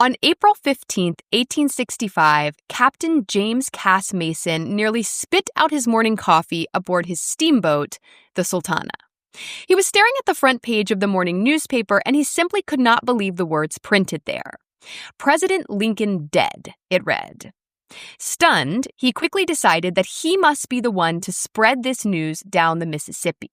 On April 15th, 1865, Captain James Cass Mason nearly spit out his morning coffee aboard his steamboat, the Sultana. He was staring at the front page of the morning newspaper, and he simply could not believe the words printed there. "President Lincoln dead," it read. Stunned, he quickly decided that he must be the one to spread this news down the Mississippi.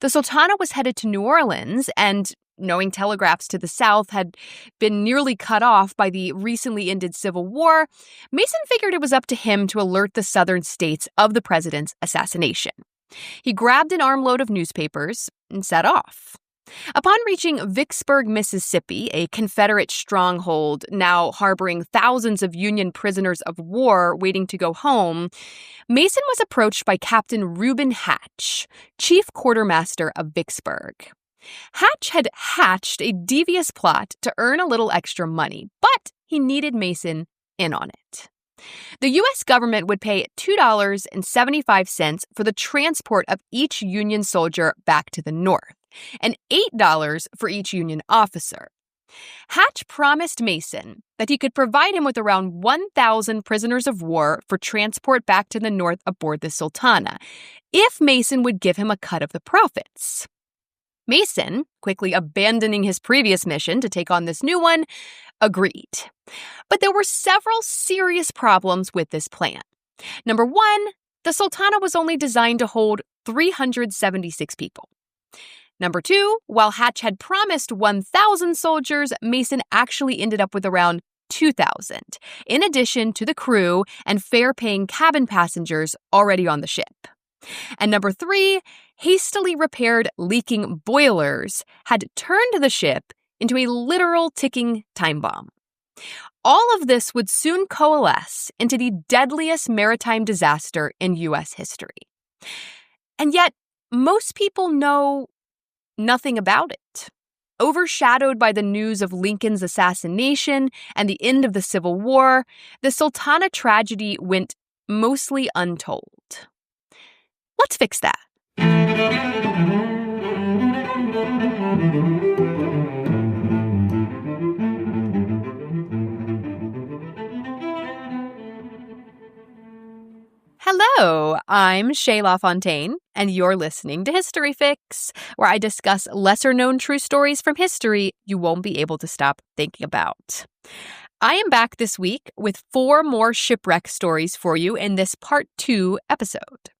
The Sultana was headed to New Orleans, and knowing telegraphs to the South had been nearly cut off by the recently ended Civil War, Mason figured it was up to him to alert the Southern states of the president's assassination. He grabbed an armload of newspapers and set off. Upon reaching Vicksburg, Mississippi, a Confederate stronghold now harboring thousands of Union prisoners of war waiting to go home, Mason was approached by Captain Reuben Hatch, chief quartermaster of Vicksburg. Hatch had hatched a devious plot to earn a little extra money, but he needed Mason in on it. The U.S. government would pay $2.75 for the transport of each Union soldier back to the North, and $8 for each Union officer. Hatch promised Mason that he could provide him with around 1,000 prisoners of war for transport back to the North aboard the Sultana, if Mason would give him a cut of the profits. Mason, quickly abandoning his previous mission to take on this new one, agreed. But there were several serious problems with this plan. Number one, the Sultana was only designed to hold 376 people. Number two, while Hatch had promised 1,000 soldiers, Mason actually ended up with around 2,000, in addition to the crew and fare-paying cabin passengers already on the ship. And number three, hastily repaired leaking boilers had turned the ship into a literal ticking time bomb. All of this would soon coalesce into the deadliest maritime disaster in U.S. history. And yet, most people know nothing about it. Overshadowed by the news of Lincoln's assassination and the end of the Civil War, the Sultana tragedy went mostly untold. Let's fix that. Hello, I'm Shayla Fontaine, and you're listening to History Fix, where I discuss lesser-known true stories from history you won't be able to stop thinking about. I am back this week with 4 more shipwreck stories for you in this Part 2 episode.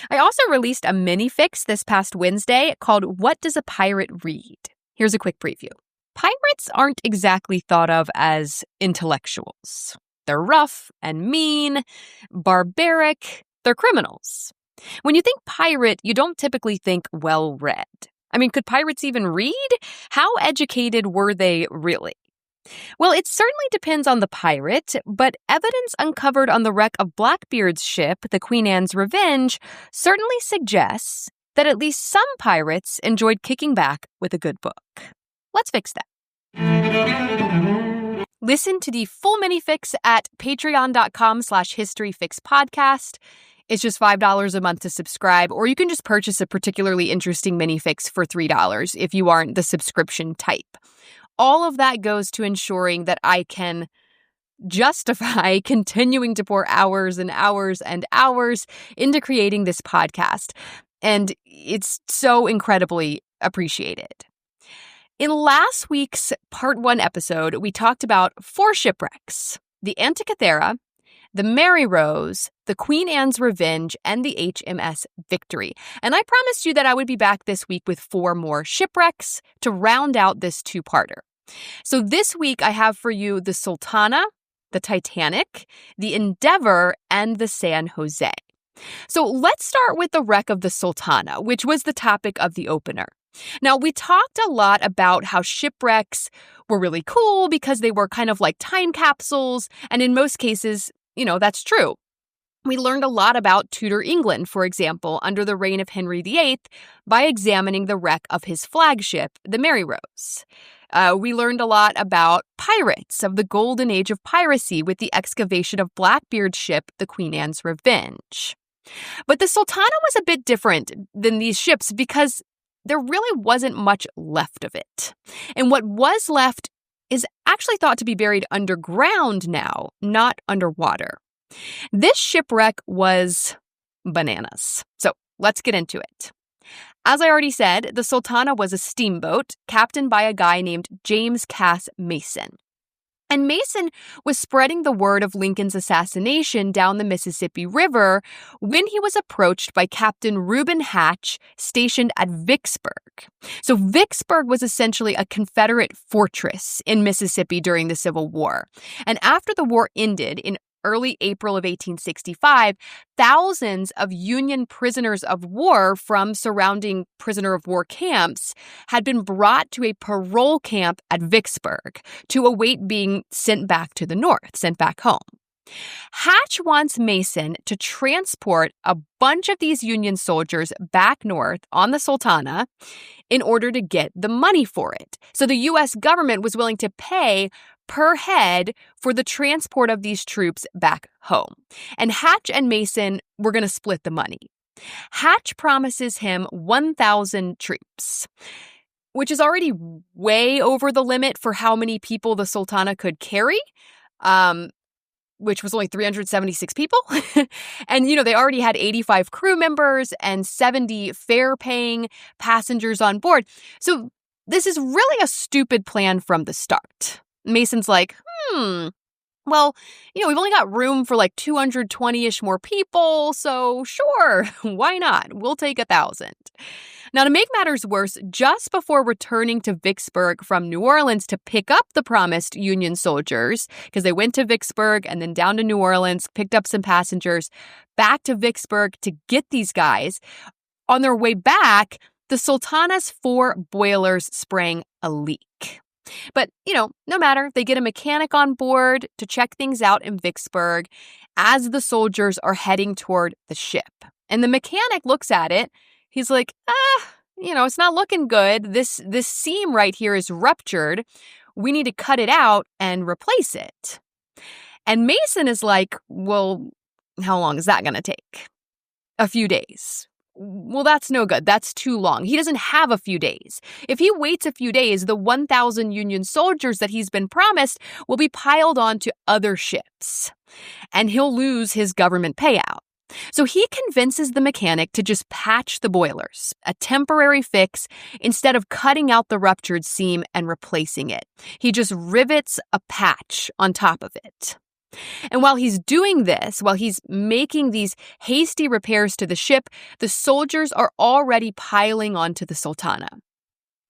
I also released a mini-fix this past Wednesday called What Does a Pirate Read? Here's a quick preview. Pirates aren't exactly thought of as intellectuals. They're rough and mean, barbaric, they're criminals. When you think pirate, you don't typically think well-read. I mean, could pirates even read? How educated were they really? Well, it certainly depends on the pirate, but evidence uncovered on the wreck of Blackbeard's ship, the Queen Anne's Revenge, certainly suggests that at least some pirates enjoyed kicking back with a good book. Let's fix that. Listen to the full mini-fix at patreon.com/historyfixpodcast. It's just $5 a month to subscribe, or you can just purchase a particularly interesting mini-fix for $3 if you aren't the subscription type. All of that goes to ensuring that I can justify continuing to pour hours and hours and hours into creating this podcast. And it's so incredibly appreciated. In last week's Part 1 episode, we talked about 4 shipwrecks: the Antikythera, the Mary Rose, the Queen Anne's Revenge, and the HMS Victory. And I promised you that I would be back this week with 4 more shipwrecks to round out this 2-parter. So this week I have for you the Sultana, the Titanic, the Endeavour, and the San Jose. So let's start with the wreck of the Sultana, which was the topic of the opener. Now, we talked a lot about how shipwrecks were really cool because they were kind of like time capsules, and in most cases, that's true. We learned a lot about Tudor England, for example, under the reign of Henry VIII, by examining the wreck of his flagship, the Mary Rose. We learned a lot about pirates of the golden age of piracy with the excavation of Blackbeard's ship, the Queen Anne's Revenge. But the Sultana was a bit different than these ships because there really wasn't much left of it. And what was left is actually thought to be buried underground now, not underwater. This shipwreck was bananas. So let's get into it. As I already said, the Sultana was a steamboat captained by a guy named James Cass Mason. And Mason was spreading the word of Lincoln's assassination down the Mississippi River when he was approached by Captain Reuben Hatch, stationed at Vicksburg. So Vicksburg was essentially a Confederate fortress in Mississippi during the Civil War. And after the war ended in early April of 1865, thousands of Union prisoners of war from surrounding prisoner of war camps had been brought to a parole camp at Vicksburg to await being sent back to the North, sent back home. Hatch wants Mason to transport a bunch of these Union soldiers back north on the Sultana in order to get the money for it. So the U.S. government was willing to pay per head for the transport of these troops back home. And Hatch and Mason were going to split the money. Hatch promises him 1,000 troops, which is already way over the limit for how many people the Sultana could carry, which was only 376 people. And, they already had 85 crew members and 70 fare-paying passengers on board. So this is really a stupid plan from the start. Mason's like, well, we've only got room for like 220-ish more people, so sure, why not? We'll take 1,000. Now, to make matters worse, just before returning to Vicksburg from New Orleans to pick up the promised Union soldiers, because they went to Vicksburg and then down to New Orleans, picked up some passengers, back to Vicksburg to get these guys, on their way back, the Sultana's 4 boilers sprang a leak. But, no matter, they get a mechanic on board to check things out in Vicksburg as the soldiers are heading toward the ship. And the mechanic looks at it. He's like, it's not looking good. This seam right here is ruptured. We need to cut it out and replace it. And Mason is like, well, how long is that going to take? A few days. Well, that's no good. That's too long. He doesn't have a few days. If he waits a few days, the 1,000 Union soldiers that he's been promised will be piled onto other ships, and he'll lose his government payout. So he convinces the mechanic to just patch the boilers, a temporary fix, instead of cutting out the ruptured seam and replacing it. He just rivets a patch on top of it. And while he's doing this, while he's making these hasty repairs to the ship, the soldiers are already piling onto the Sultana.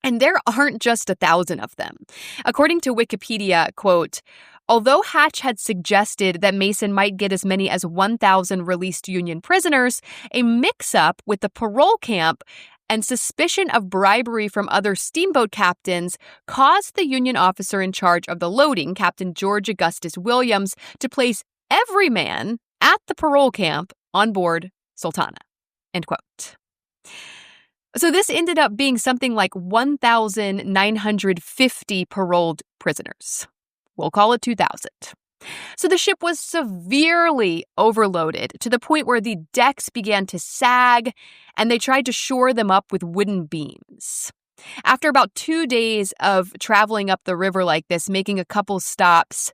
And there aren't just 1,000 of them. According to Wikipedia, quote, although Hatch had suggested that Mason might get as many as 1,000 released Union prisoners, a mix-up with the parole camp and suspicion of bribery from other steamboat captains caused the Union officer in charge of the loading, Captain George Augustus Williams, to place every man at the parole camp on board Sultana, end quote. So this ended up being something like 1,950 paroled prisoners. We'll call it 2,000. So the ship was severely overloaded to the point where the decks began to sag, and they tried to shore them up with wooden beams. After about 2 days of traveling up the river like this, making a couple stops,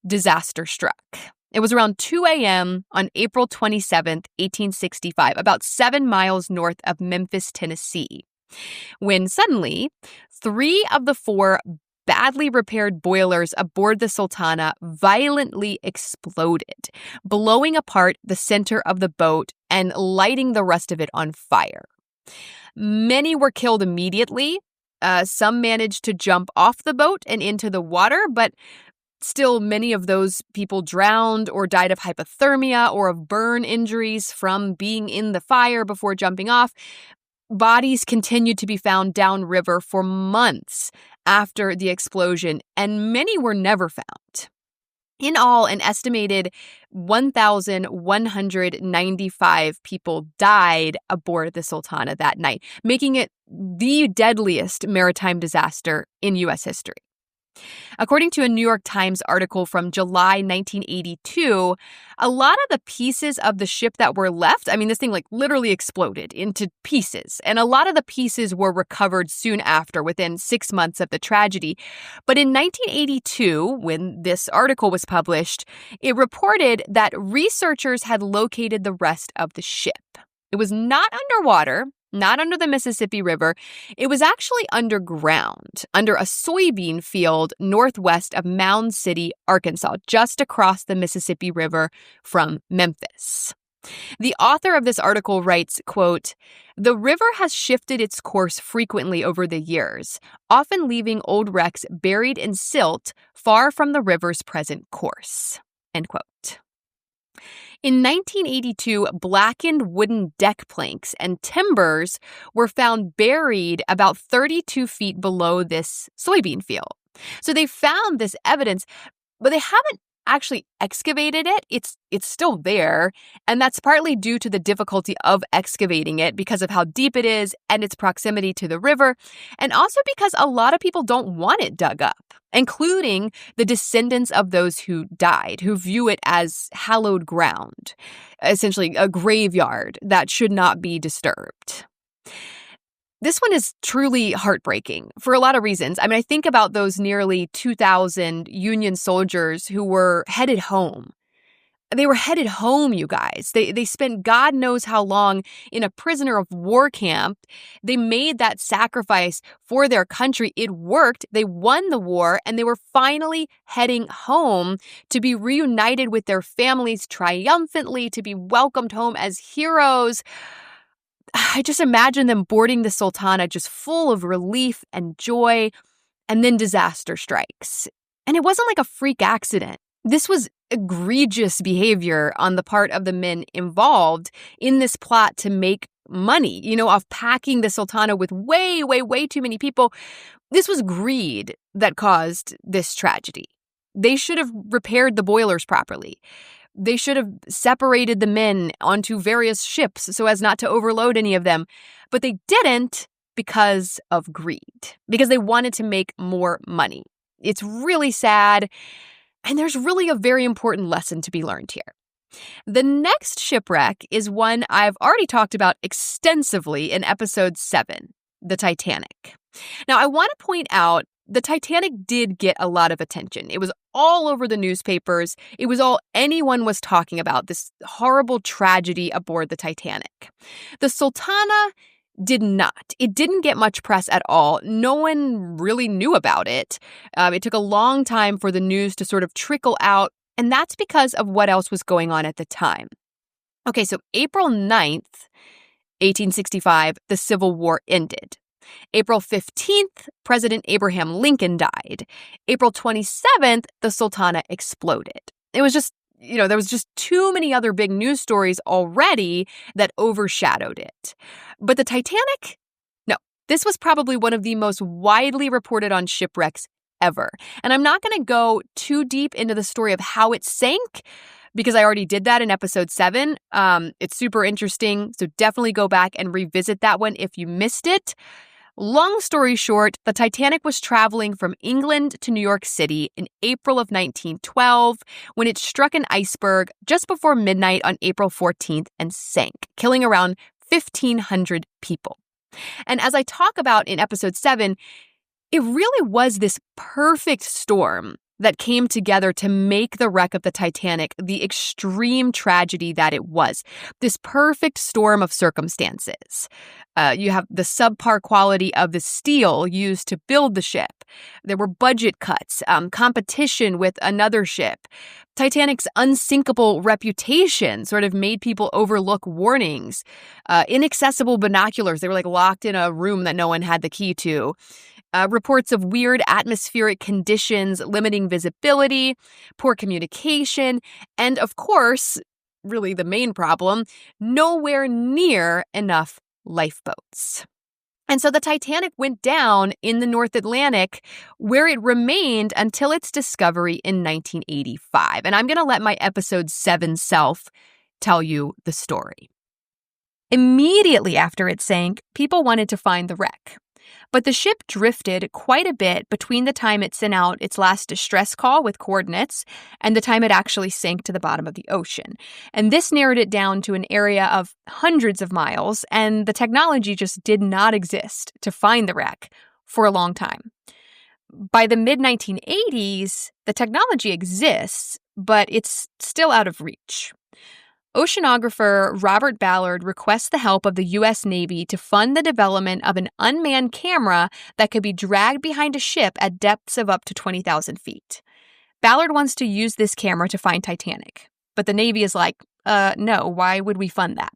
disaster struck. It was around 2 a.m. on April 27th, 1865, about 7 miles north of Memphis, Tennessee, when suddenly 3 of the 4 badly repaired boilers aboard the Sultana violently exploded, blowing apart the center of the boat and lighting the rest of it on fire. Many were killed immediately. Some managed to jump off the boat and into the water, but still many of those people drowned or died of hypothermia or of burn injuries from being in the fire before jumping off. Bodies continued to be found downriver for months after the explosion, and many were never found. In all, an estimated 1,195 people died aboard the Sultana that night, making it the deadliest maritime disaster in U.S. history. According to a New York Times article from July 1982, a lot of the pieces of the ship that were left, this thing literally exploded into pieces. And a lot of the pieces were recovered soon after, within 6 months of the tragedy. But in 1982, when this article was published, it reported that researchers had located the rest of the ship. It was not underwater, not under the Mississippi River. It was actually underground, under a soybean field northwest of Mound City, Arkansas, just across the Mississippi River from Memphis. The author of this article writes, quote, "The river has shifted its course frequently over the years, often leaving old wrecks buried in silt far from the river's present course." End quote. In 1982, blackened wooden deck planks and timbers were found buried about 32 feet below this soybean field. So they found this evidence, but they haven't actually excavated it. It's still there, and that's partly due to the difficulty of excavating it because of how deep it is and its proximity to the river, and also because a lot of people don't want it dug up, including the descendants of those who died, who view it as hallowed ground, essentially a graveyard that should not be disturbed. This one is truly heartbreaking for a lot of reasons. I think about those nearly 2,000 Union soldiers who were headed home. They were headed home, you guys. They spent God knows how long in a prisoner of war camp. They made that sacrifice for their country. It worked. They won the war, and they were finally heading home to be reunited with their families triumphantly, to be welcomed home as heroes. I just imagine them boarding the Sultana just full of relief and joy, and then disaster strikes. And it wasn't like a freak accident. This was egregious behavior on the part of the men involved in this plot to make money, off packing the Sultana with way, way, way too many people. This was greed that caused this tragedy. They should have repaired the boilers properly. They should have separated the men onto various ships so as not to overload any of them. But they didn't because of greed, because they wanted to make more money. It's really sad, and there's really a very important lesson to be learned here. The next shipwreck is one I've already talked about extensively in episode 7, the Titanic. Now, I want to point out the Titanic did get a lot of attention. It was all over the newspapers. It was all anyone was talking about, this horrible tragedy aboard the Titanic. The Sultana did not. It didn't get much press at all. No one really knew about it. It took a long time for the news to sort of trickle out, and that's because of what else was going on at the time. Okay, so April 9th, 1865, the Civil War ended. April 15th, President Abraham Lincoln died. April 27th, the Sultana exploded. It was just, there was just too many other big news stories already that overshadowed it. But the Titanic? No, this was probably one of the most widely reported on shipwrecks ever. And I'm not going to go too deep into the story of how it sank, because I already did that in episode 7. It's super interesting, so definitely go back and revisit that one if you missed it. Long story short, the Titanic was traveling from England to New York City in April of 1912 when it struck an iceberg just before midnight on April 14th and sank, killing around 1,500 people. And as I talk about in episode 7, it really was this perfect storm that came together to make the wreck of the Titanic the extreme tragedy that it was. This perfect storm of circumstances. You have the subpar quality of the steel used to build the ship. There were budget cuts, competition with another ship. Titanic's unsinkable reputation sort of made people overlook warnings. Inaccessible binoculars. They were locked in a room that no one had the key to. Reports of weird atmospheric conditions limiting visibility, poor communication, and of course, really the main problem, nowhere near enough lifeboats. And so the Titanic went down in the North Atlantic, where it remained until its discovery in 1985. And I'm going to let my episode 7 self tell you the story. Immediately after it sank, people wanted to find the wreck. But the ship drifted quite a bit between the time it sent out its last distress call with coordinates and the time it actually sank to the bottom of the ocean. And this narrowed it down to an area of hundreds of miles, and the technology just did not exist to find the wreck for a long time. By the mid-1980s, the technology exists, but it's still out of reach. Oceanographer Robert Ballard requests the help of the U.S. Navy to fund the development of an unmanned camera that could be dragged behind a ship at depths of up to 20,000 feet. Ballard wants to use this camera to find Titanic, but the Navy is like, no, why would we fund that?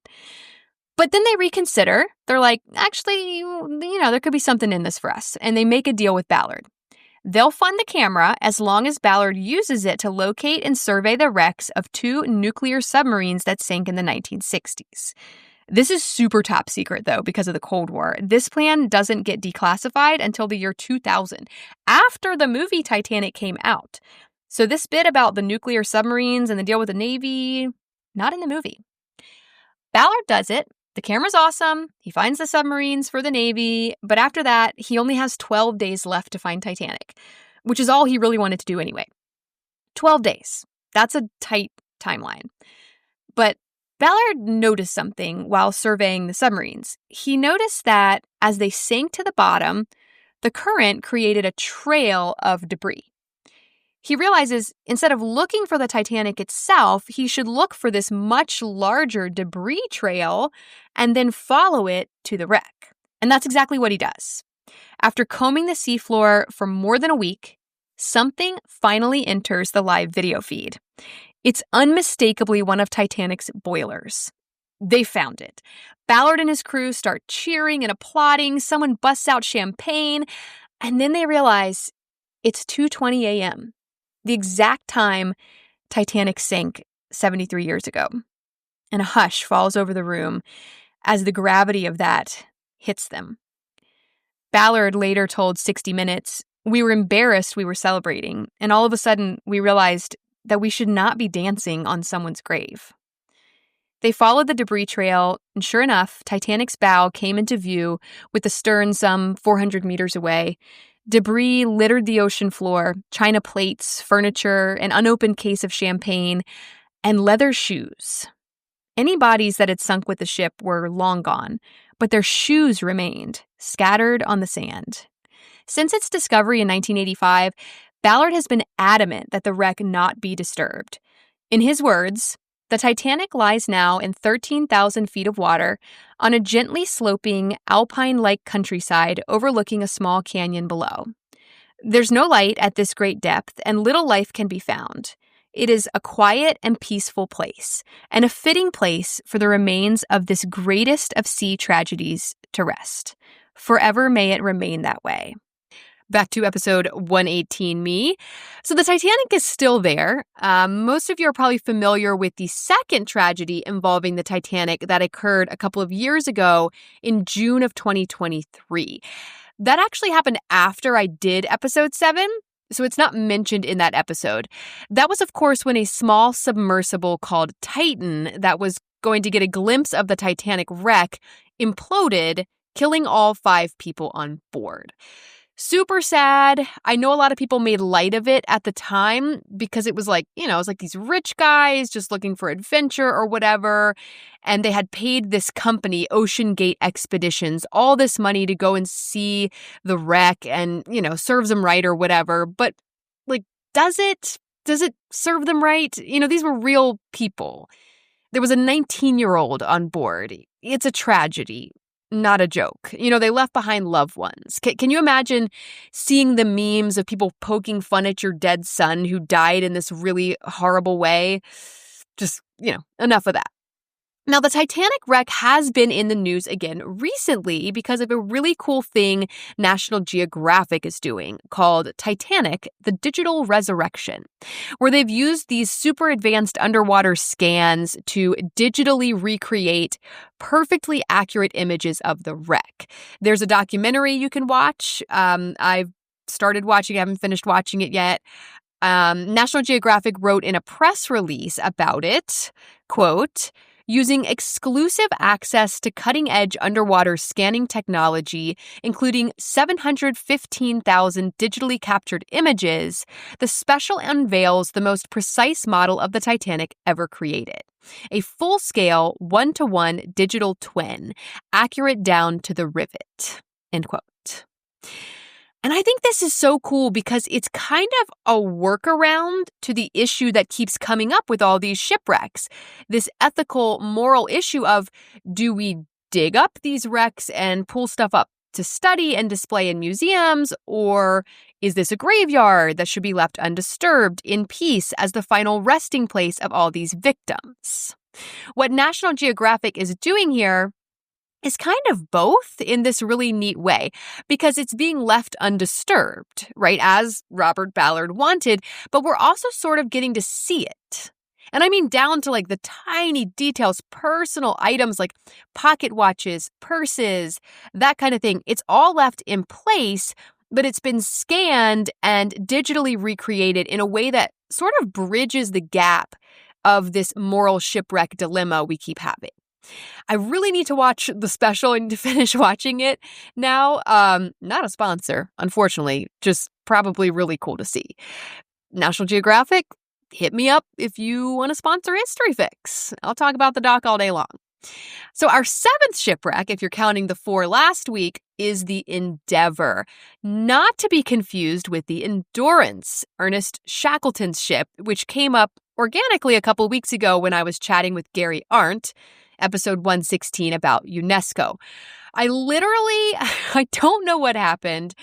But then they reconsider. They're like, actually, there could be something in this for us, and they make a deal with Ballard. They'll fund the camera as long as Ballard uses it to locate and survey the wrecks of 2 nuclear submarines that sank in the 1960s. This is super top secret, though, because of the Cold War. This plan doesn't get declassified until the year 2000, after the movie Titanic came out. So this bit about the nuclear submarines and the deal with the Navy, not in the movie. Ballard does it. The camera's awesome. He finds the submarines for the Navy, but after that, he only has 12 days left to find Titanic, which is all he really wanted to do anyway. 12 days. That's a tight timeline. But Ballard noticed something while surveying the submarines. He noticed that as they sank to the bottom, the current created a trail of debris. He realizes instead of looking for the Titanic itself, he should look for this much larger debris trail and then follow it to the wreck. And that's exactly what he does. After combing the seafloor for more than a week, something finally enters the live video feed. It's unmistakably one of Titanic's boilers. They found it. Ballard and his crew start cheering and applauding. Someone busts out champagne. And then they realize it's 2:20 a.m., the exact time Titanic sank 73 years ago. And a hush falls over the room as the gravity of that hits them. Ballard later told 60 Minutes, "We were embarrassed we were celebrating, and all of a sudden we realized that we should not be dancing on someone's grave." They followed the debris trail, and sure enough, Titanic's bow came into view with the stern some 400 meters away. Debris littered the ocean floor, china plates, furniture, an unopened case of champagne, and leather shoes. Any bodies that had sunk with the ship were long gone, but their shoes remained, scattered on the sand. Since its discovery in 1985, Ballard has been adamant that the wreck not be disturbed. In his words, "The Titanic lies now in 13,000 feet of water on a gently sloping, alpine-like countryside overlooking a small canyon below. There's no light at this great depth, and little life can be found. It is a quiet and peaceful place, and a fitting place for the remains of this greatest of sea tragedies to rest. Forever may it remain that way." Back to episode 118, me. So the Titanic is still there. Most of you are probably familiar with the second tragedy involving the Titanic that occurred a couple of years ago in June of 2023. That actually happened after I did episode 7, so it's not mentioned in that episode. That was, of course, when a small submersible called Titan that was going to get a glimpse of the Titanic wreck imploded, killing all 5 people on board. Super sad. I know a lot of people made light of it at the time because it was like, it was like these rich guys just looking for adventure or whatever. And they had paid this company, Ocean Gate Expeditions, all this money to go and see the wreck and, serves them right or whatever. But does it serve them right? These were real people. There was a 19-year-old on board. It's a tragedy. Not a joke. They left behind loved ones. Can you imagine seeing the memes of people poking fun at your dead son who died in this really horrible way? Just, enough of that. Now, the Titanic wreck has been in the news again recently because of a really cool thing National Geographic is doing called Titanic, the Digital Resurrection, where they've used these super advanced underwater scans to digitally recreate perfectly accurate images of the wreck. There's a documentary you can watch. I've started watching, I haven't finished watching it yet. National Geographic wrote in a press release about it, quote, using exclusive access to cutting-edge underwater scanning technology, including 715,000 digitally captured images. The special unveils the most precise model of the Titanic ever created. A full-scale, one-to-one digital twin, accurate down to the rivet. End quote. And I think this is so cool because it's kind of a workaround to the issue that keeps coming up with all these shipwrecks. This ethical, moral issue of, do we dig up these wrecks and pull stuff up to study and display in museums, or is this a graveyard that should be left undisturbed in peace as the final resting place of all these victims? What National Geographic is doing here is kind of both in this really neat way, because it's being left undisturbed, right, as Robert Ballard wanted, but we're also sort of getting to see it. And I mean down to like the tiny details, personal items like pocket watches, purses, that kind of thing. It's all left in place, but it's been scanned and digitally recreated in a way that sort of bridges the gap of this moral shipwreck dilemma we keep having. I really need to watch the special and to finish watching it now. Not a sponsor, unfortunately, just probably really cool to see. National Geographic, hit me up if you want to sponsor History Fix. I'll talk about the doc all day long. So our seventh shipwreck, if you're counting the 4 last week, is the Endeavour, not to be confused with the Endurance, Ernest Shackleton's ship, which came up organically a couple weeks ago when I was chatting with Gary Arndt, episode 116 about UNESCO. I don't know what happened,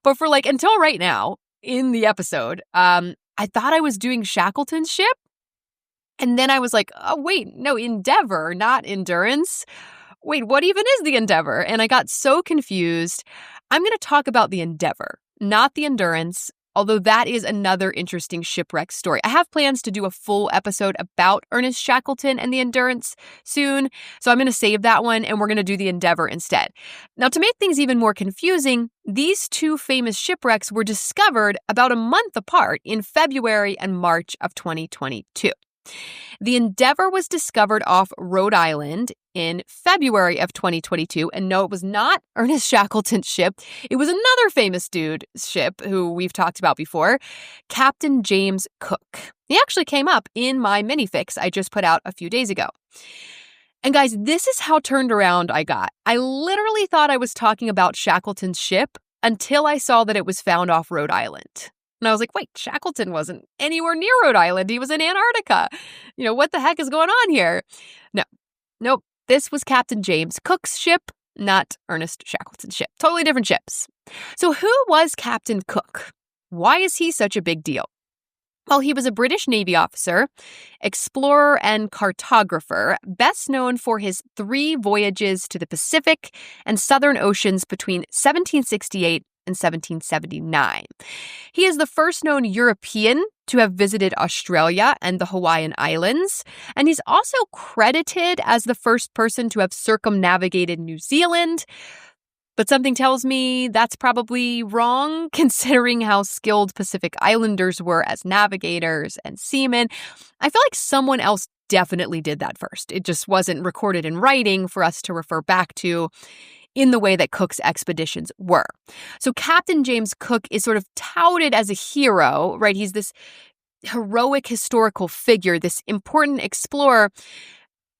but for until right now in the episode, I thought I was doing Shackleton's ship. And then I was like, oh, wait, no, Endeavour, not Endurance. Wait, what even is the Endeavour? And I got so confused. I'm going to talk about the Endeavour, not the Endurance, although that is another interesting shipwreck story. I have plans to do a full episode about Ernest Shackleton and the Endurance soon, so I'm going to save that one, and we're going to do the Endeavour instead. Now, to make things even more confusing, these 2 famous shipwrecks were discovered about a month apart in February and March of 2022. The Endeavour was discovered off Rhode Island in February of 2022. And no, it was not Ernest Shackleton's ship. It was another famous dude's ship who we've talked about before, Captain James Cook. He actually came up in my mini-fix I just put out a few days ago. And guys, this is how turned around I got. I literally thought I was talking about Shackleton's ship until I saw that it was found off Rhode Island. And I was like, wait, Shackleton wasn't anywhere near Rhode Island. He was in Antarctica. What the heck is going on here? Nope. This was Captain James Cook's ship, not Ernest Shackleton's ship. Totally different ships. So who was Captain Cook? Why is he such a big deal? Well, he was a British Navy officer, explorer, and cartographer, best known for his 3 voyages to the Pacific and Southern Oceans between 1768 and 1779. He is the first known European to have visited Australia and the Hawaiian Islands, and he's also credited as the first person to have circumnavigated New Zealand. But something tells me that's probably wrong, considering how skilled Pacific Islanders were as navigators and seamen. I feel like someone else definitely did that first. It just wasn't recorded in writing for us to refer back to in the way that Cook's expeditions were. So Captain James Cook is sort of touted as a hero, right? He's this heroic historical figure, this important explorer.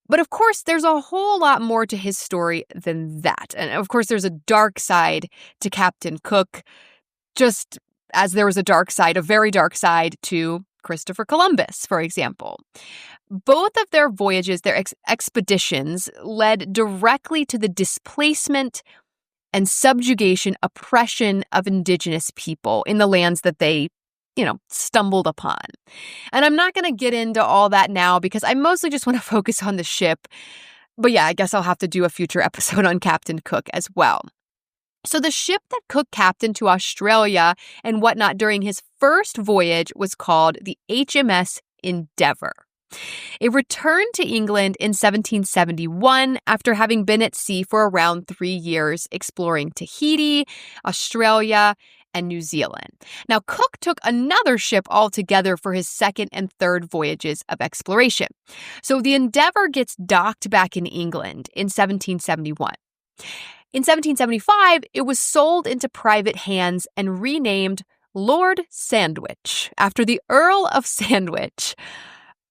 But of course, there's a whole lot more to his story than that. And of course, there's a dark side to Captain Cook, just as there was a very dark side to Christopher Columbus, for example. Both of their voyages, their expeditions, led directly to the displacement and subjugation, oppression of indigenous people in the lands that they, stumbled upon. And I'm not going to get into all that now because I mostly just want to focus on the ship. But yeah, I guess I'll have to do a future episode on Captain Cook as well. So the ship that Cook captained to Australia and whatnot during his first voyage was called the HMS Endeavour. It returned to England in 1771 after having been at sea for around 3 years, exploring Tahiti, Australia, and New Zealand. Now, Cook took another ship altogether for his second and third voyages of exploration. So the Endeavour gets docked back in England in 1771. In 1775, it was sold into private hands and renamed Lord Sandwich, after the Earl of Sandwich.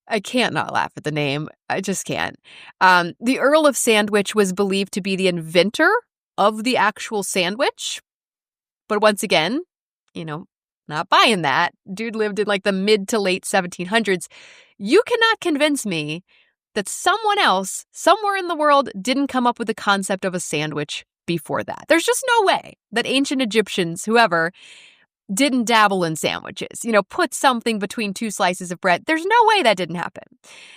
I can't not laugh at the name. I just can't. The Earl of Sandwich was believed to be the inventor of the actual sandwich. But once again, not buying that. Dude lived in like the mid to late 1700s. You cannot convince me that someone else, somewhere in the world, didn't come up with the concept of a sandwich before that. There's just no way that ancient Egyptians, whoever, didn't dabble in sandwiches, put something between two slices of bread. There's no way that didn't happen.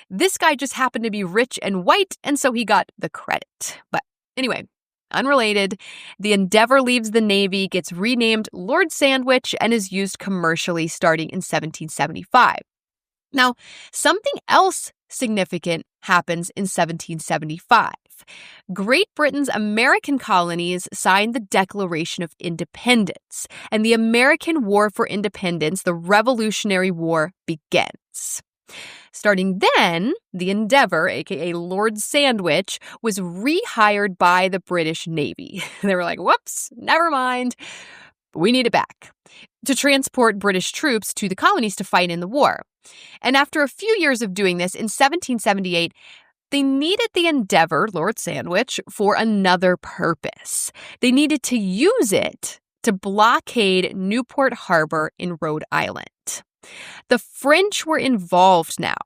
This guy just happened to be rich and white, and so he got the credit. But anyway, unrelated, the Endeavour leaves the Navy, gets renamed Lord Sandwich, and is used commercially starting in 1775. Now, something else significant happens in 1775. Great Britain's American colonies signed the Declaration of Independence, and the American War for Independence, the Revolutionary War, begins. Starting then, the Endeavour, aka Lord Sandwich, was rehired by the British Navy. They were like, whoops, never mind. We need it back to transport British troops to the colonies to fight in the war. And after a few years of doing this, in 1778, they needed the Endeavour, Lord Sandwich, for another purpose. They needed to use it to blockade Newport Harbor in Rhode Island. The French were involved now.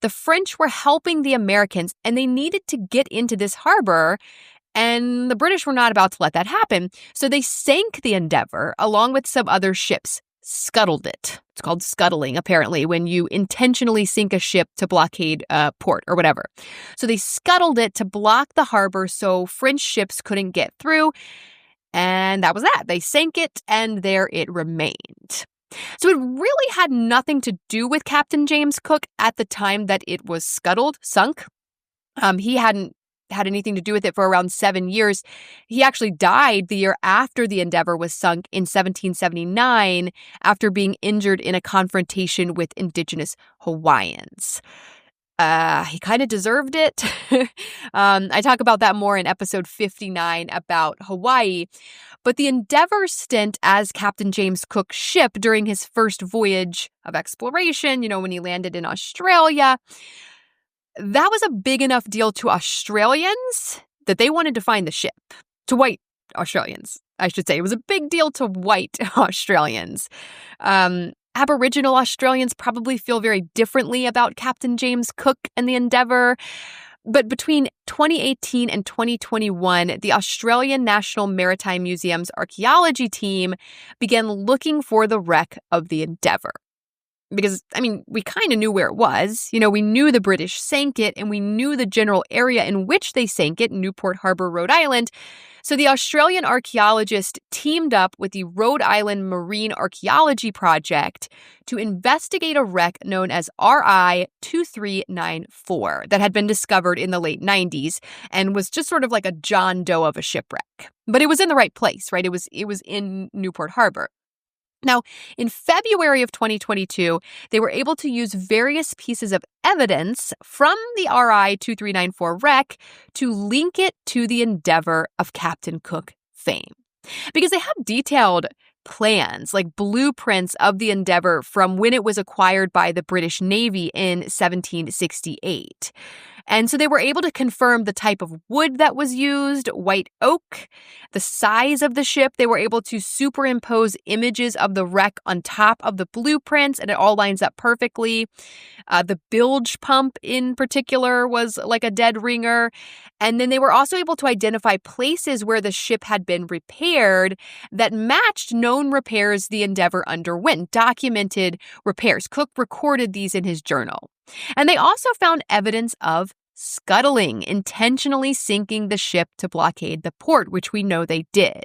The French were helping the Americans, and they needed to get into this harbor, and the British were not about to let that happen. So they sank the Endeavour along with some other ships, scuttled it. It's called scuttling, apparently, when you intentionally sink a ship to blockade a port or whatever. So they scuttled it to block the harbor so French ships couldn't get through. And that was that. They sank it, and there it remained. So it really had nothing to do with Captain James Cook at the time that it was sunk. He hadn't had anything to do with it for around 7 years. He actually died the year after the Endeavour was sunk in 1779 after being injured in a confrontation with indigenous Hawaiians. He kind of deserved it. I talk about that more in episode 59 about Hawaii. But the Endeavour's stint as Captain James Cook's ship during his first voyage of exploration, when he landed in Australia, that was a big enough deal to Australians that they wanted to find the ship. To white Australians, I should say. It was a big deal to white Australians. Aboriginal Australians probably feel very differently about Captain James Cook and the Endeavour. But between 2018 and 2021, the Australian National Maritime Museum's archaeology team began looking for the wreck of the Endeavour. Because, we kind of knew where it was. We knew the British sank it, and we knew the general area in which they sank it, Newport Harbor, Rhode Island. So the Australian archaeologist teamed up with the Rhode Island Marine Archaeology Project to investigate a wreck known as RI 2394 that had been discovered in the late 90s and was just sort of like a John Doe of a shipwreck. But it was in the right place, right? It was in Newport Harbor. Now, in February of 2022, they were able to use various pieces of evidence from the RI 2394 wreck to link it to the Endeavour of Captain Cook fame. Because they have detailed plans, like blueprints of the Endeavour from when it was acquired by the British Navy in 1768. And so they were able to confirm the type of wood that was used, white oak, the size of the ship. They were able to superimpose images of the wreck on top of the blueprints, and it all lines up perfectly. The bilge pump in particular was like a dead ringer. And then they were also able to identify places where the ship had been repaired that matched known repairs the Endeavour underwent, documented repairs. Cook recorded these in his journal. And they also found evidence of scuttling, intentionally sinking the ship to blockade the port, which we know they did.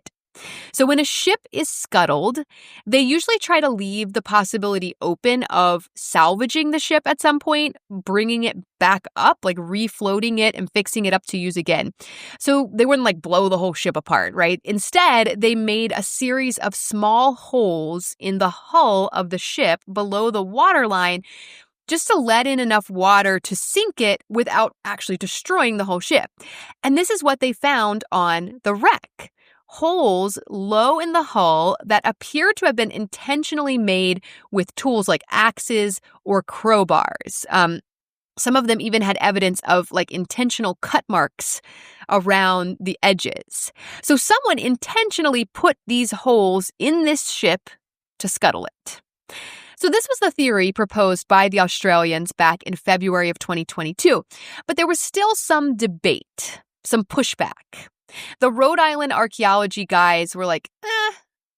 So when a ship is scuttled, they usually try to leave the possibility open of salvaging the ship at some point, bringing it back up, like refloating it and fixing it up to use again. So they wouldn't like blow the whole ship apart, right? Instead, they made a series of small holes in the hull of the ship below the waterline just to let in enough water to sink it without actually destroying the whole ship. And this is what they found on the wreck. Holes low in the hull that appear to have been intentionally made with tools like axes or crowbars. Some of them even had evidence of like intentional cut marks around the edges. So someone intentionally put these holes in this ship to scuttle it. So this was the theory proposed by the Australians back in February of 2022. But there was still some debate, some pushback. The Rhode Island archaeology guys were like, I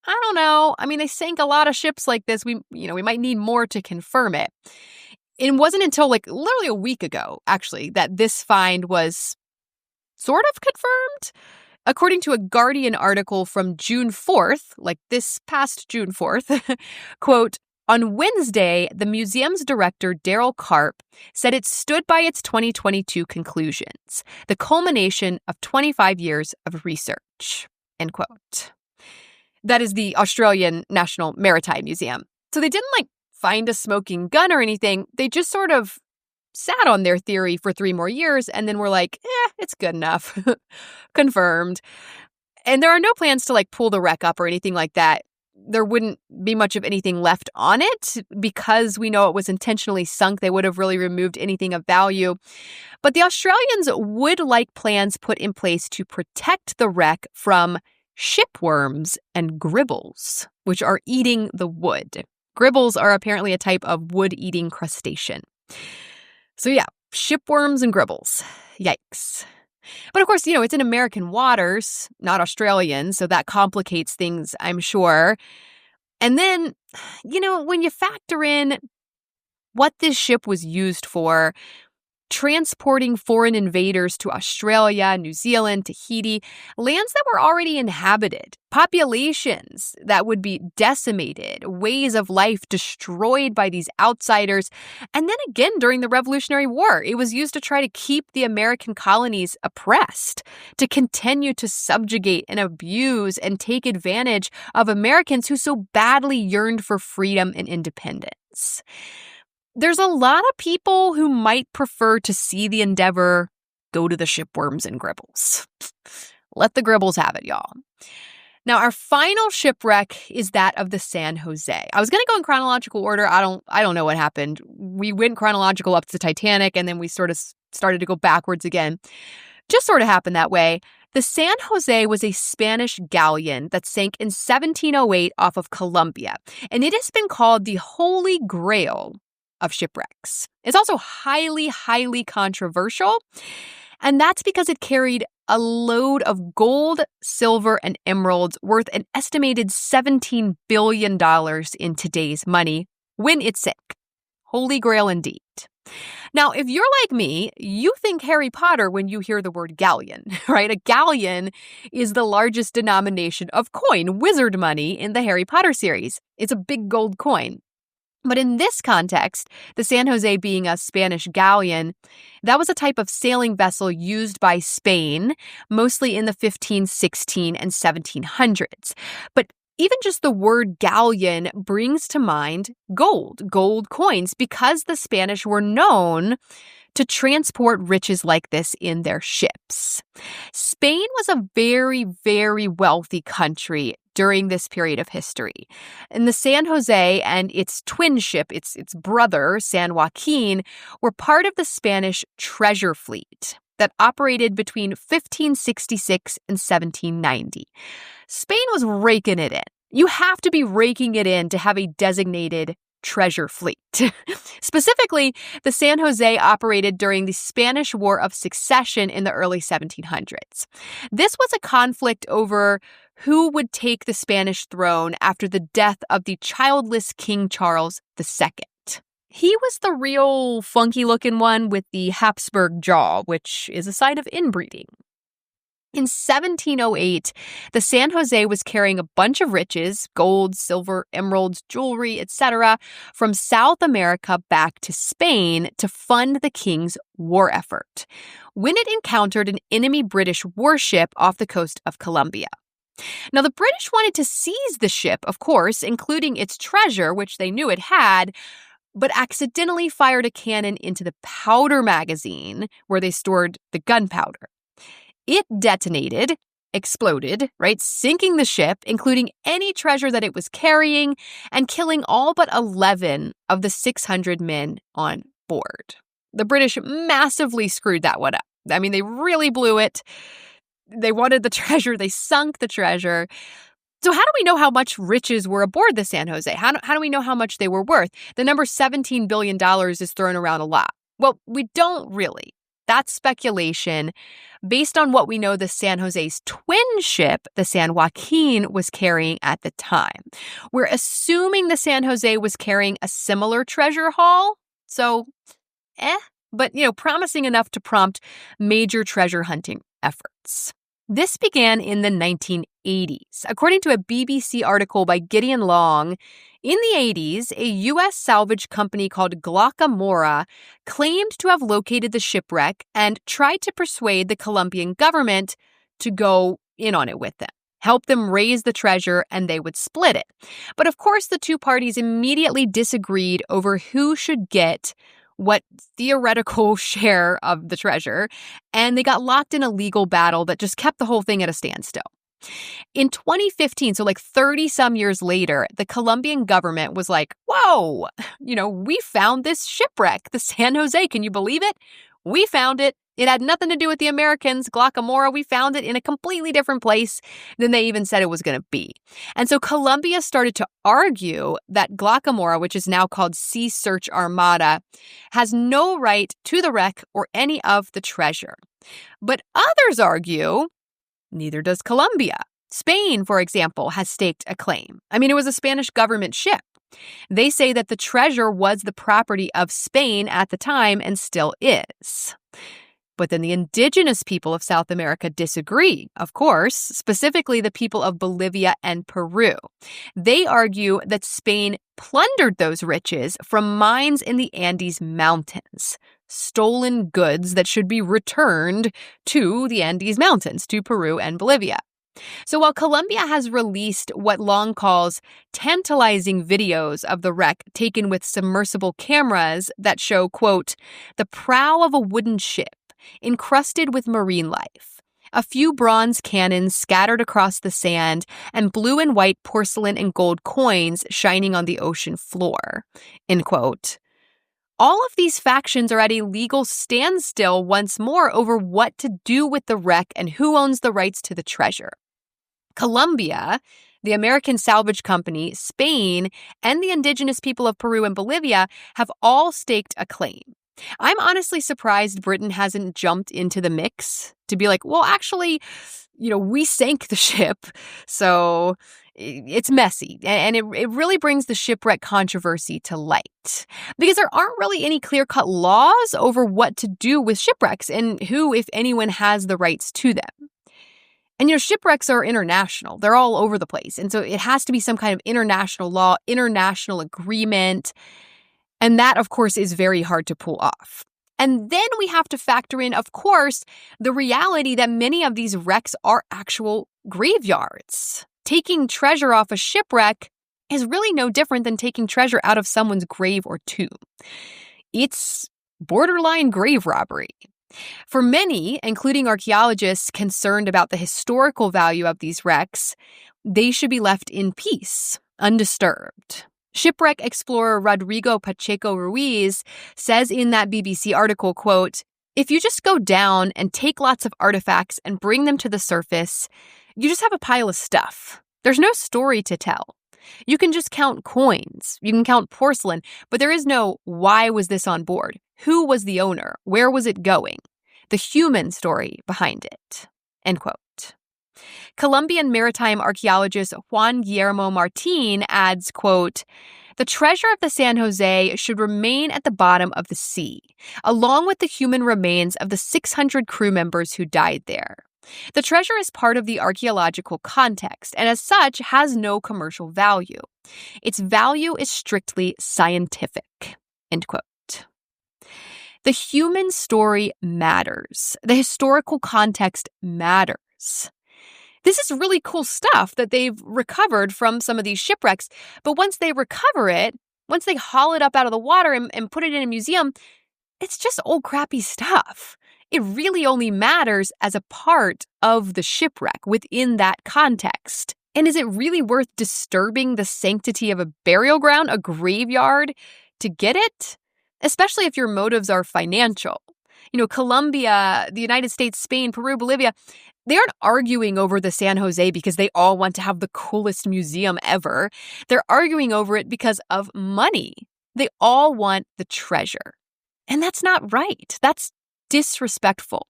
don't know. I mean, they sank a lot of ships like this. We might need more to confirm it. It wasn't until like literally a week ago, actually, that this find was sort of confirmed. According to a Guardian article from June 4th, like this past June 4th, quote, on Wednesday, the museum's director, Daryl Karp, said it stood by its 2022 conclusions, the culmination of 25 years of research, end quote. That is the Australian National Maritime Museum. So they didn't find a smoking gun or anything. They just sort of sat on their theory for 3 more years and then were like, it's good enough. Confirmed. And there are no plans to pull the wreck up or anything like that. There wouldn't be much of anything left on it because we know it was intentionally sunk. They would have really removed anything of value. But the Australians would like plans put in place to protect the wreck from shipworms and gribbles, which are eating the wood. Gribbles are apparently a type of wood-eating crustacean. So yeah, shipworms and gribbles. Yikes. But of course, it's in American waters, not Australian, so that complicates things, I'm sure. And then, when you factor in what this ship was used for, transporting foreign invaders to Australia, New Zealand, Tahiti, lands that were already inhabited, populations that would be decimated, ways of life destroyed by these outsiders. And then again, during the Revolutionary War, it was used to try to keep the American colonies oppressed, to continue to subjugate and abuse and take advantage of Americans who so badly yearned for freedom and independence. There's a lot of people who might prefer to see the Endeavour go to the shipworms and gribbles. Let the gribbles have it, y'all. Now, our final shipwreck is that of the San Jose. I was going to go in chronological order. I don't know what happened. We went chronological up to the Titanic, and then we sort of started to go backwards again. Just sort of happened that way. The San Jose was a Spanish galleon that sank in 1708 off of Colombia, and it has been called the Holy Grail of shipwrecks. It's also highly, highly controversial, and that's because it carried a load of gold, silver, and emeralds worth an estimated $17 billion in today's money when it sank. Holy Grail indeed. Now, if you're like me, you think Harry Potter when you hear the word galleon, right? A galleon is the largest denomination of coin, wizard money, in the Harry Potter series. It's a big gold coin. But in this context, the San Jose being a Spanish galleon, that was a type of sailing vessel used by Spain, mostly in the 15, 16, and 1700s. But even just the word galleon brings to mind gold coins, because the Spanish were known to transport riches like this in their ships. Spain was a very, very wealthy country during this period of history. And the San Jose and its twin ship, its brother, San Joaquin, were part of the Spanish treasure fleet that operated between 1566 and 1790. Spain was raking it in. You have to be raking it in to have a designated treasure fleet. Specifically, the San Jose operated during the Spanish War of Succession in the early 1700s. This was a conflict over who would take the Spanish throne after the death of the childless King Charles II. He was the real funky-looking one with the Habsburg jaw, which is a sign of inbreeding. In 1708, the San Jose was carrying a bunch of riches, gold, silver, emeralds, jewelry, etc., from South America back to Spain to fund the king's war effort, when it encountered an enemy British warship off the coast of Colombia. Now, the British wanted to seize the ship, of course, including its treasure, which they knew it had, but accidentally fired a cannon into the powder magazine where they stored the gunpowder. It detonated, exploded, right, sinking the ship, including any treasure that it was carrying, and killing all but 11 of the 600 men on board. The British massively screwed that one up. I mean, they really blew it. They wanted the treasure. They sunk the treasure. So how do we know how much riches were aboard the San Jose? How do we know how much they were worth? The number $17 billion is thrown around a lot. Well, we don't really. That's speculation based on what we know the San Jose's twin ship, the San Joaquin, was carrying at the time. We're assuming the San Jose was carrying a similar treasure haul. So, but, promising enough to prompt major treasure hunting efforts. This began in the 1980s. According to a BBC article by Gideon Long, in the 80s, a U.S. salvage company called Glockamora claimed to have located the shipwreck and tried to persuade the Colombian government to go in on it with them, help them raise the treasure, and they would split it. But of course, the two parties immediately disagreed over who should get what theoretical share of the treasure, and they got locked in a legal battle that just kept the whole thing at a standstill. In 2015, so like 30-some years later, the Colombian government was like, whoa, we found this shipwreck, the San Jose. Can you believe it? We found it. It had nothing to do with the Americans. Glockamora, we found it in a completely different place than they even said it was going to be. And so Colombia started to argue that Glockamora, which is now called Sea Search Armada, has no right to the wreck or any of the treasure. But others argue neither does Colombia. Spain, for example, has staked a claim. I mean, it was a Spanish government ship. They say that the treasure was the property of Spain at the time and still is. But then the indigenous people of South America disagree, of course, specifically the people of Bolivia and Peru. They argue that Spain plundered those riches from mines in the Andes Mountains, stolen goods that should be returned to the Andes Mountains, to Peru and Bolivia. So while Colombia has released what Long calls tantalizing videos of the wreck taken with submersible cameras that show, quote, the prow of a wooden ship encrusted with marine life, a few bronze cannons scattered across the sand, and blue and white porcelain and gold coins shining on the ocean floor, end quote. All of these factions are at a legal standstill once more over what to do with the wreck and who owns the rights to the treasure. Colombia, the American Salvage Company, Spain, and the indigenous people of Peru and Bolivia have all staked a claim. I'm honestly surprised Britain hasn't jumped into the mix to be like, well, actually, we sank the ship, so it's messy. And it really brings the shipwreck controversy to light because there aren't really any clear-cut laws over what to do with shipwrecks and who, if anyone, has the rights to them. And, shipwrecks are international. They're all over the place. And so it has to be some kind of international law, international agreement. And that, of course, is very hard to pull off. And then we have to factor in, of course, the reality that many of these wrecks are actual graveyards. Taking treasure off a shipwreck is really no different than taking treasure out of someone's grave or tomb. It's borderline grave robbery. For many, including archaeologists concerned about the historical value of these wrecks, they should be left in peace, undisturbed. Shipwreck explorer Rodrigo Pacheco Ruiz says in that BBC article, quote, if you just go down and take lots of artifacts and bring them to the surface, you just have a pile of stuff. There's no story to tell. You can just count coins. You can count porcelain, but there is no why was this on board? Who was the owner? Where was it going? The human story behind it. End quote. Colombian maritime archaeologist Juan Guillermo Martin adds, quote, the treasure of the San Jose should remain at the bottom of the sea, along with the human remains of the 600 crew members who died there. The treasure is part of the archaeological context and as such has no commercial value. Its value is strictly scientific." End quote. The human story matters. The historical context matters. This is really cool stuff that they've recovered from some of these shipwrecks. But once they recover it, once they haul it up out of the water and put it in a museum, it's just old crappy stuff. It really only matters as a part of the shipwreck within that context. And is it really worth disturbing the sanctity of a burial ground, a graveyard, to get it? Especially if your motives are financial. Colombia, the United States, Spain, Peru, Bolivia, they aren't arguing over the San Jose because they all want to have the coolest museum ever. They're arguing over it because of money. They all want the treasure. And that's not right. That's disrespectful.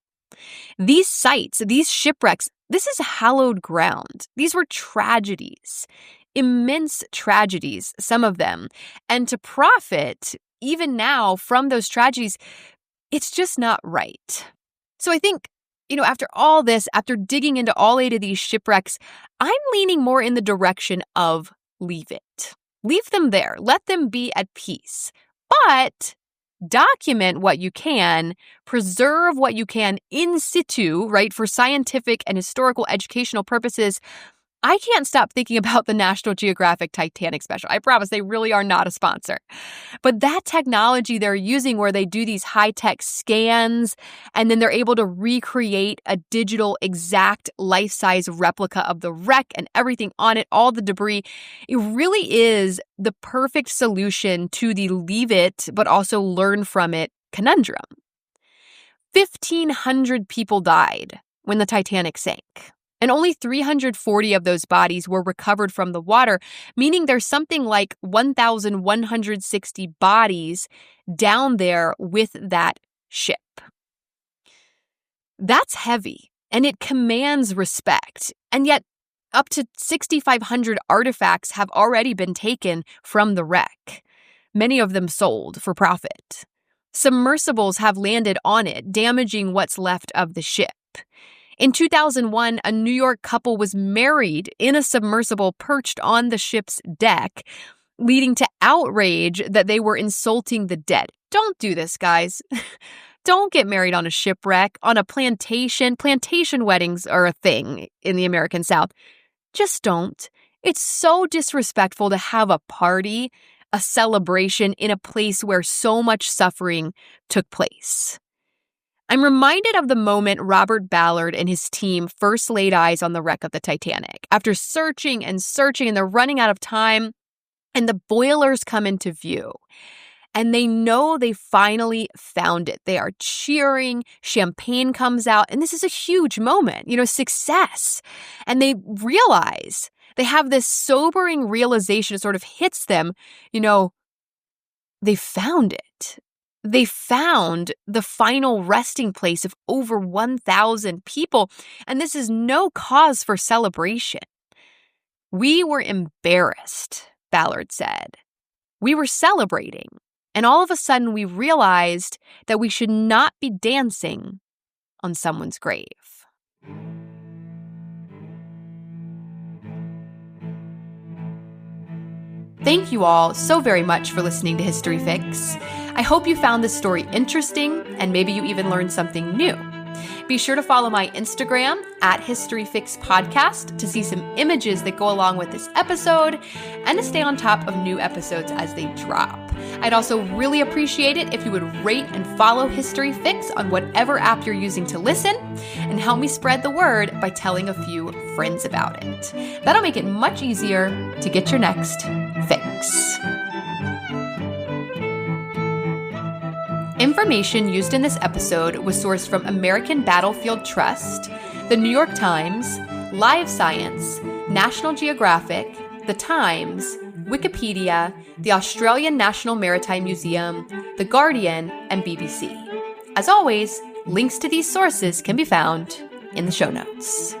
These sites, these shipwrecks, this is hallowed ground. These were tragedies, immense tragedies, some of them. And to profit, even now, from those tragedies, it's just not right. So I think, after all this, after digging into all 8 of these shipwrecks, I'm leaning more in the direction of leave it. Leave them there. Let them be at peace. But document what you can, preserve what you can in situ, right, for scientific and historical educational purposes. I can't stop thinking about the National Geographic Titanic special. I promise they really are not a sponsor. But that technology they're using where they do these high-tech scans and then they're able to recreate a digital exact life-size replica of the wreck and everything on it, all the debris, it really is the perfect solution to the leave it but also learn from it conundrum. 1,500 people died when the Titanic sank. And only 340 of those bodies were recovered from the water, meaning there's something like 1,160 bodies down there with that ship. That's heavy, and it commands respect. And yet, up to 6,500 artifacts have already been taken from the wreck, many of them sold for profit. Submersibles have landed on it, damaging what's left of the ship. In 2001, a New York couple was married in a submersible perched on the ship's deck, leading to outrage that they were insulting the dead. Don't do this, guys. Don't get married on a shipwreck, on a plantation. Plantation weddings are a thing in the American South. Just don't. It's so disrespectful to have a party, a celebration in a place where so much suffering took place. I'm reminded of the moment Robert Ballard and his team first laid eyes on the wreck of the Titanic. After searching and they're running out of time, and the boilers come into view. And they know they finally found it. They are cheering, champagne comes out, and this is a huge moment, success. And they realize, they have this sobering realization, it sort of hits them, they found it. They found the final resting place of over 1,000 people, and this is no cause for celebration. "We were embarrassed," Ballard said. "We were celebrating, and all of a sudden we realized that we should not be dancing on someone's grave." Thank you all so very much for listening to History Fix. I hope you found this story interesting and maybe you even learned something new. Be sure to follow my Instagram @HistoryFixPodcast to see some images that go along with this episode and to stay on top of new episodes as they drop. I'd also really appreciate it if you would rate and follow History Fix on whatever app you're using to listen and help me spread the word by telling a few friends about it. That'll make it much easier to get your next fix. Information used in this episode was sourced from American Battlefield Trust, The New York Times, Live Science, National Geographic, The Times, Wikipedia, the Australian National Maritime Museum, The Guardian, and BBC. As always, links to these sources can be found in the show notes.